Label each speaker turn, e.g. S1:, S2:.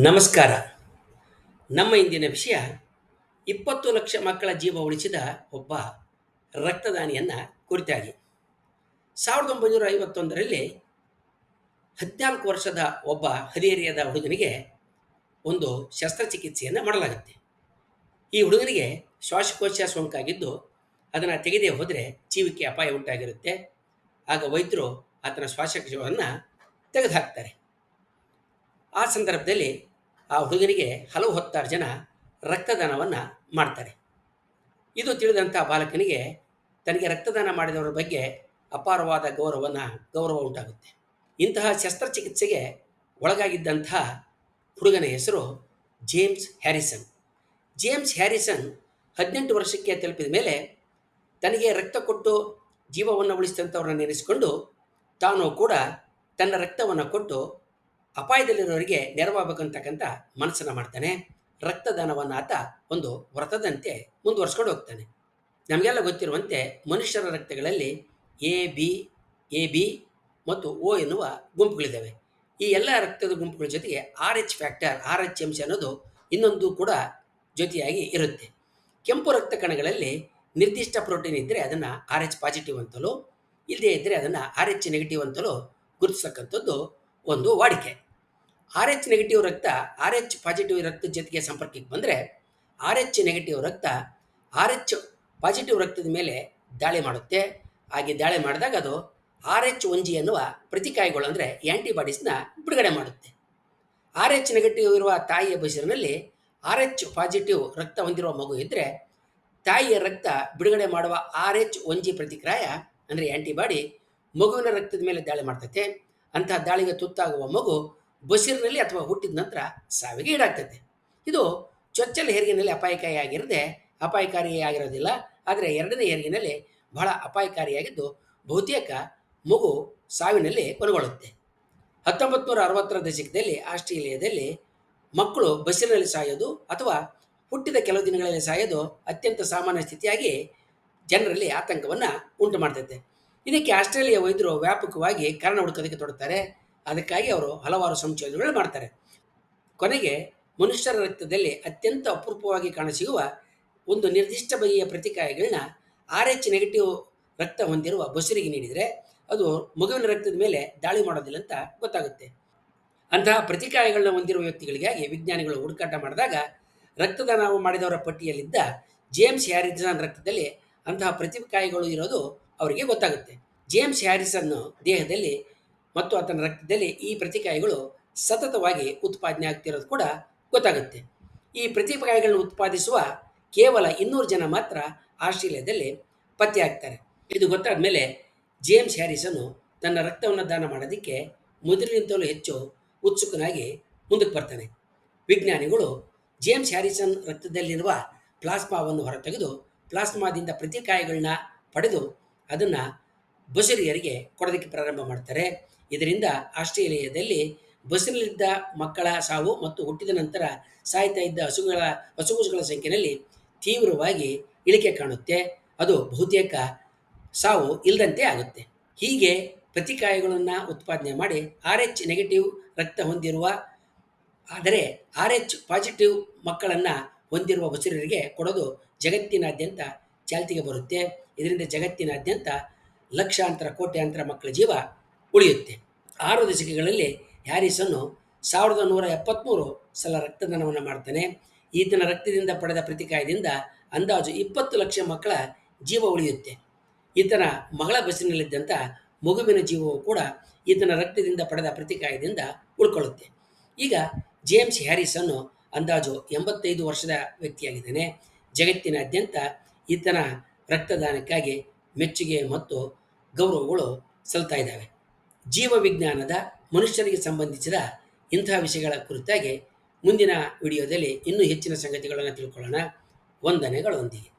S1: ನಮಸ್ಕಾರ. ನಮ್ಮ ಇಂದಿನ ವಿಷಯ 20 ಲಕ್ಷ ಮಕ್ಕಳ ಜೀವ ಉಳಿಸಿದ ಒಬ್ಬ ರಕ್ತದಾನಿಯನ್ನ ಕುರಿತಾಗಿ. 1951ರಲ್ಲಿ 14 ವರ್ಷದ ಒಬ್ಬ ಹದಿಹರೆಯದ ಹುಡುಗನಿಗೆ ಒಂದು ಶಸ್ತ್ರಚಿಕಿತ್ಸೆಯನ್ನು ಮಾಡಲಾಗುತ್ತೆ. ಈ ಹುಡುಗನಿಗೆ ಶ್ವಾಸಕೋಶ ಸೋಂಕಾಗಿದ್ದು ಅದನ್ನು ತೆಗೆದೇ ಹೋದರೆ ಜೀವಕ್ಕೆ ಅಪಾಯ ಉಂಟಾಗಿರುತ್ತೆ. ಆಗ ವೈದ್ಯರು ಆತನ ಶ್ವಾಸಕೋಶವನ್ನು ತೆಗೆದುಹಾಕ್ತಾರೆ. ಆ ಸಂದರ್ಭದಲ್ಲಿ ಆ ಹುಡುಗನಿಗೆ ಹಲವು ಹೊತ್ತಾರು ಜನ ರಕ್ತದಾನವನ್ನು ಮಾಡ್ತಾರೆ. ಇದು ತಿಳಿದಂಥ ಬಾಲಕನಿಗೆ ತನಗೆ ರಕ್ತದಾನ ಮಾಡಿದವರ ಬಗ್ಗೆ ಅಪಾರವಾದ ಗೌರವ ಉಂಟಾಗುತ್ತೆ. ಇಂತಹ ಶಸ್ತ್ರಚಿಕಿತ್ಸೆಗೆ ಒಳಗಾಗಿದ್ದಂತಹ ಹುಡುಗನ ಹೆಸರು ಜೇಮ್ಸ್ ಹ್ಯಾರಿಸನ್. ಜೇಮ್ಸ್ ಹ್ಯಾರಿಸನ್ 18 ವರ್ಷಕ್ಕೆ ತಲುಪಿದ ಮೇಲೆ ತನಗೆ ರಕ್ತ ಕೊಟ್ಟು ಜೀವವನ್ನು ಉಳಿಸಿದಂಥವ್ರನ್ನ ನೆನೆಸಿಕೊಂಡು ತಾನು ಕೂಡ ತನ್ನ ರಕ್ತವನ್ನು ಕೊಟ್ಟು ಅಪಾಯದಲ್ಲಿರೋರಿಗೆ ನೆರವಾಗಬೇಕಂತಕ್ಕಂಥ ಮನಸ್ಸನ್ನು ಮಾಡ್ತಾನೆ. ರಕ್ತದಾನವನ್ನು ಆತ ಒಂದು ವ್ರತದಂತೆ ಮುಂದುವರ್ಸ್ಕೊಂಡು ಹೋಗ್ತಾನೆ. ನಮಗೆಲ್ಲ ಗೊತ್ತಿರುವಂತೆ ಮನುಷ್ಯರ ರಕ್ತಗಳಲ್ಲಿ ಎ ಬಿ ಮತ್ತು ಓ ಎನ್ನುವ ಗುಂಪುಗಳಿದ್ದಾವೆ. ಈ ಎಲ್ಲ ರಕ್ತದ ಗುಂಪುಗಳ ಜೊತೆಗೆ RH ಫ್ಯಾಕ್ಟರ್, RH ಅಂಶ ಅನ್ನೋದು ಇನ್ನೊಂದು ಕೂಡ ಜೊತೆಯಾಗಿ ಇರುತ್ತೆ. ಕೆಂಪು ರಕ್ತ ಕಣಗಳಲ್ಲಿ ನಿರ್ದಿಷ್ಟ ಪ್ರೋಟೀನ್ ಇದ್ದರೆ ಅದನ್ನು RH ಪಾಸಿಟಿವ್ ಅಂತಲೂ, ಇಲ್ಲದೇ ಇದ್ದರೆ ಅದನ್ನು RH ನೆಗೆಟಿವ್ ಅಂತಲೂ ಗುರುತಿಸ್ತಕ್ಕಂಥದ್ದು ಒಂದು ವಾಡಿಕೆ. RH ನೆಗೆಟಿವ್ ರಕ್ತ RH ಪಾಸಿಟಿವ್ ರಕ್ತದ ಜೊತೆಗೆ ಸಂಪರ್ಕಕ್ಕೆ ಬಂದರೆ RH ನೆಗೆಟಿವ್ ರಕ್ತ RH ಪಾಸಿಟಿವ್ ರಕ್ತದ ಮೇಲೆ ದಾಳಿ ಮಾಡುತ್ತೆ. ಹಾಗೆ ದಾಳಿ ಮಾಡಿದಾಗ ಅದು RH1G ಎನ್ನುವ ಪ್ರತಿಕಾಯಗಳು ಅಂದರೆ ಆ್ಯಂಟಿಬಾಡೀಸ್ನ ಬಿಡುಗಡೆ ಮಾಡುತ್ತೆ. RH ನೆಗೆಟಿವ್ ಇರುವ ತಾಯಿಯ ಬಸಿರಿನಲ್ಲಿ RH ಪಾಸಿಟಿವ್ ರಕ್ತ ಹೊಂದಿರುವ ಮಗು ಇದ್ದರೆ ತಾಯಿಯ ರಕ್ತ ಬಿಡುಗಡೆ ಮಾಡುವ RH1G ಪ್ರತಿಕ್ರಿಯೆ ಅಂದರೆ ಆ್ಯಂಟಿಬಾಡಿ ಮಗುವಿನ ರಕ್ತದ ಮೇಲೆ ದಾಳಿ ಮಾಡ್ತೈತೆ. ಅಂತಹ ದಾಳಿಗೆ ತುತ್ತಾಗುವ ಮಗು ಬಸಿರಿನಲ್ಲಿ ಅಥವಾ ಹುಟ್ಟಿದ ನಂತರ ಸಾವಿಗೆ ಈಡಾಗ್ತದೆ. ಇದು ಚೊಚ್ಚಲ ಹೆರಿಗೆನಲ್ಲಿ ಅಪಾಯಕಾರಿಯಾಗಿರೋದಿಲ್ಲ, ಆದರೆ ಎರಡನೇ ಹೆರಿಗೆನಲ್ಲಿ ಬಹಳ ಅಪಾಯಕಾರಿಯಾಗಿದ್ದು ಬಹುತೇಕ ಮಗು ಸಾವಿನಲ್ಲಿ ಕೊನೆಗೊಳ್ಳುತ್ತೆ. 1960ರ ದಶಕದಲ್ಲಿ ಆಸ್ಟ್ರೇಲಿಯಾದಲ್ಲಿ ಮಕ್ಕಳು ಬಸಿರಿನಲ್ಲಿ ಸಾಯೋದು ಅಥವಾ ಹುಟ್ಟಿದ ಕೆಲವು ದಿನಗಳಲ್ಲಿ ಸಾಯೋದು ಅತ್ಯಂತ ಸಾಮಾನ್ಯ ಸ್ಥಿತಿಯಾಗಿ ಜನರಲ್ಲಿ ಆತಂಕವನ್ನು ಉಂಟು ಮಾಡ್ತೈತೆ. ಇದಕ್ಕೆ ಆಸ್ಟ್ರೇಲಿಯಾ ವೈದ್ಯರು ವ್ಯಾಪಕವಾಗಿ ಕಾರಣ ಹುಡುಕೋದಕ್ಕೆ ತೊಡಗ್ತಾರೆ. ಅದಕ್ಕಾಗಿ ಅವರು ಹಲವಾರು ಸಂಶೋಧನೆಗಳು ಮಾಡ್ತಾರೆ. ಕೊನೆಗೆ ಮನುಷ್ಯರ ರಕ್ತದಲ್ಲಿ ಅತ್ಯಂತ ಅಪರೂಪವಾಗಿ ಕಾಣಸಿಗುವ ಒಂದು ನಿರ್ದಿಷ್ಟ ಬಗೆಯ ಪ್ರತಿಕಾಯಗಳನ್ನ RH ನೆಗೆಟಿವ್ ರಕ್ತ ಹೊಂದಿರುವ ಬಸುರಿಗೆ ನೀಡಿದರೆ ಅದು ಮಗುವಿನ ರಕ್ತದ ಮೇಲೆ ದಾಳಿ ಮಾಡೋದಿಲ್ಲ ಅಂತ ಗೊತ್ತಾಗುತ್ತೆ. ಅಂತಹ ಪ್ರತಿಕಾಯಗಳನ್ನ ಹೊಂದಿರುವ ವ್ಯಕ್ತಿಗಳಿಗಾಗಿ ವಿಜ್ಞಾನಿಗಳು ಹುಡುಕಾಟ ಮಾಡಿದಾಗ ರಕ್ತದಾನ ಮಾಡಿದವರ ಪಟ್ಟಿಯಲ್ಲಿದ್ದ ಜೇಮ್ಸ್ ಹ್ಯಾರಿಸನ್ ರಕ್ತದಲ್ಲಿ ಅಂತಹ ಪ್ರತಿಕಾಯಗಳು ಇರೋದು ಅವರಿಗೆ ಗೊತ್ತಾಗುತ್ತೆ. ಜೇಮ್ಸ್ ಹ್ಯಾರಿಸನ್ ದೇಹದಲ್ಲಿ ಮತ್ತು ಆತನ ರಕ್ತದಲ್ಲಿ ಈ ಪ್ರತಿಕಾಯಗಳು ಸತತವಾಗಿ ಉತ್ಪಾದನೆ ಆಗ್ತಿರೋದು ಕೂಡ ಗೊತ್ತಾಗುತ್ತೆ. ಈ ಪ್ರತಿಕಾಯಗಳನ್ನು ಉತ್ಪಾದಿಸುವ ಕೇವಲ 200 ಜನ ಮಾತ್ರ ಆಸ್ಟ್ರೇಲಿಯಾದಲ್ಲಿ ಪತ್ತೆ ಆಗ್ತಾರೆ. ಇದು ಗೊತ್ತಾದ ಮೇಲೆ ಜೇಮ್ಸ್ ಹ್ಯಾರಿಸನ್ ತನ್ನ ರಕ್ತವನ್ನು ದಾನ ಮಾಡೋದಕ್ಕೆ ಮೊದಲಿನಿಂದಲೂ ಹೆಚ್ಚು ಉತ್ಸುಕನಾಗಿ ಮುಂದಕ್ಕೆ ಬರ್ತಾನೆ. ವಿಜ್ಞಾನಿಗಳು ಜೇಮ್ಸ್ ಹ್ಯಾರಿಸನ್ ರಕ್ತದಲ್ಲಿರುವ ಪ್ಲಾಸ್ಮಾವನ್ನು ಹೊರತೆಗೆದು ಪ್ಲಾಸ್ಮಾದಿಂದ ಪ್ರತಿಕಾಯಗಳನ್ನ ಪಡೆದು ಅದನ್ನು ಬಸುರಿಯರಿಗೆ ಕೊಡೋದಕ್ಕೆ ಪ್ರಾರಂಭ ಮಾಡ್ತಾರೆ. ಇದರಿಂದ ಆಸ್ಟ್ರೇಲಿಯಾದಲ್ಲಿ ಬಸುರಿಲಿದ್ದ ಮಕ್ಕಳ ಸಾವು ಮತ್ತು ಹುಟ್ಟಿದ ನಂತರ ಸಾಯ್ತಾ ಇದ್ದ ಹಸುಗಳ ಸಂಖ್ಯೆಯಲ್ಲಿ ತೀವ್ರವಾಗಿ ಇಳಿಕೆ ಕಾಣುತ್ತೆ. ಅದು ಬಹುತೇಕ ಸಾವು ಇಲ್ಲದಂತೆ ಆಗುತ್ತೆ. ಹೀಗೆ ಪ್ರತಿಕಾಯಗಳನ್ನು ಉತ್ಪಾದನೆ ಮಾಡಿ RH ನೆಗೆಟಿವ್ ರಕ್ತ ಹೊಂದಿರುವ ಆದರೆ RH ಪಾಸಿಟಿವ್ ಮಕ್ಕಳನ್ನು ಹೊಂದಿರುವ ಬಸುರರಿಗೆ ಕೊಡೋದು ಜಗತ್ತಿನಾದ್ಯಂತ ಚಾಲ್ತಿಗೆ ಬರುತ್ತೆ. ಇದರಿಂದ ಜಗತ್ತಿನಾದ್ಯಂತ ಲಕ್ಷಾಂತರ ಕೋಟ್ಯಾಂತರ ಮಕ್ಕಳ ಜೀವ ಉಳಿಯುತ್ತೆ. 6 ದಶಕಗಳಲ್ಲಿ ಹ್ಯಾರಿಸನ್ನು 1173 ಸಲ ರಕ್ತದಾನವನ್ನು ಮಾಡ್ತಾನೆ. ಈತನ ರಕ್ತದಿಂದ ಪಡೆದ ಪ್ರತಿಕಾಯದಿಂದ ಅಂದಾಜು 20 ಲಕ್ಷ ಮಕ್ಕಳ ಜೀವ ಉಳಿಯುತ್ತೆ. ಈತನ ಮಗಳ ಬಸಿರಿನಲ್ಲಿದ್ದಂಥ ಮಗುವಿನ ಜೀವವು ಕೂಡ ಈತನ ರಕ್ತದಿಂದ ಪಡೆದ ಪ್ರತಿಕಾಯದಿಂದ ಉಳ್ಕೊಳ್ಳುತ್ತೆ. ಈಗ ಜೇಮ್ಸ್ ಹ್ಯಾರಿಸನ್ನು ಅಂದಾಜು 85 ವರ್ಷದ ವ್ಯಕ್ತಿಯಾಗಿದ್ದಾನೆ. ಜಗತ್ತಿನಾದ್ಯಂತ ಈತನ ರಕ್ತದಾನಕ್ಕಾಗಿ ಮೆಚ್ಚುಗೆ ಮತ್ತು ಗೌರವಗಳು ಸಲ್ತಾ ಇದ್ದಾವೆ. ಜೀವವಿಜ್ಞಾನದ ಮನುಷ್ಯರಿಗೆ ಸಂಬಂಧಿಸಿದ ಇಂತಹ ವಿಷಯಗಳ ಕುರಿತಾಗಿ ಮುಂದಿನ ವಿಡಿಯೋದಲ್ಲಿ ಇನ್ನೂ ಹೆಚ್ಚಿನ ಸಂಗತಿಗಳನ್ನು ತಿಳ್ಕೊಳ್ಳೋಣ. ವಂದನೆಗಳೊಂದಿಗೆ.